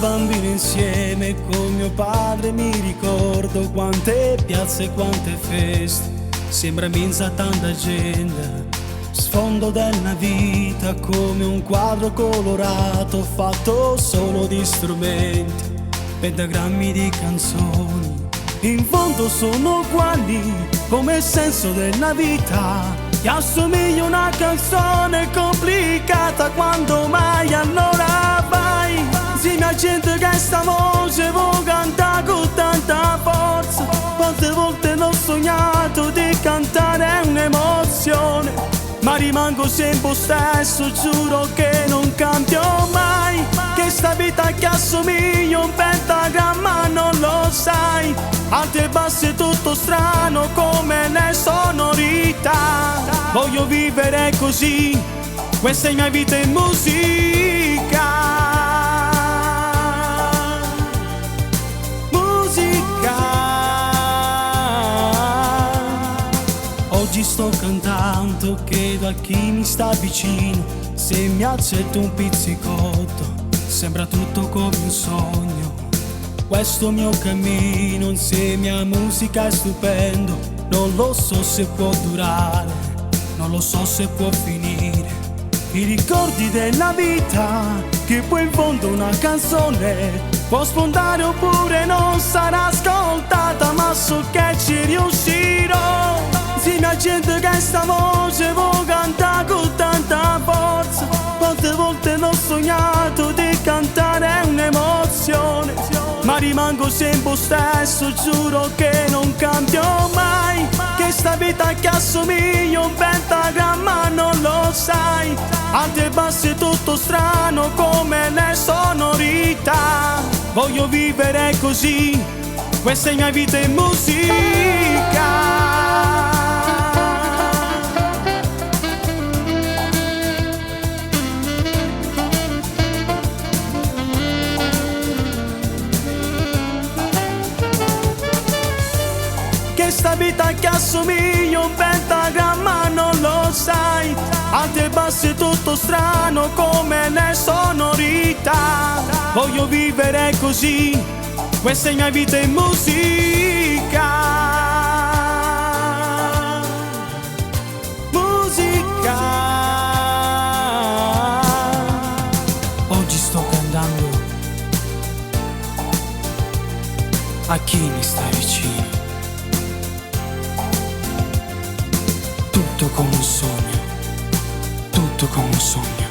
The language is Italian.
bambino insieme con mio padre mi ricordo quante piazze, quante feste, sembra minza tanta gente, sfondo della vita come un quadro colorato fatto solo di strumenti, pentagrammi di canzoni, in fondo sono uguali come il senso della vita, ti assomiglia una canzone complicata, quando mai allora vai, insieme a gente che sta voce vuoi cantare con tanta forza, quante volte l'ho sognato di cantare un'emozione, ma rimango sempre stesso, giuro che non cambio mai, che sta vita che assomiglia un pentagramma non lo sai, alti e bassi è tutto strano come le sonorità, voglio vivere così, questa è mia vita in musica. Musica. Oggi sto cantando, chiedo a chi mi sta vicino se mi accetta un pizzicotto, sembra tutto come un sogno. Questo mio cammino insieme a musica è stupendo, non lo so se può durare, non lo so se può finire. I ricordi della vita, che poi in fondo una canzone può spuntare oppure non sarà ascoltata, ma so che ci riuscirò, insieme a gente che sta voce vuoi cantare con tanta forza, quante volte l'ho sognato di cantare un'emozione, ma rimango sempre stesso, giuro che non cambio mai, che sta vita che assomiglia un pentagramma non lo sai, alti e bassi è tutto strano come le sonorità, voglio vivere così, questa è mia vita in musica. Che sta vita che assomiglia un pentagramma non lo sai, alti e bassi è tutto strano come le sonorità, voglio vivere così, questa è mia vita in musica. Musica. Oggi sto cantando a chi mi sta vicino, tutto come un sogno, tutto come un sogno.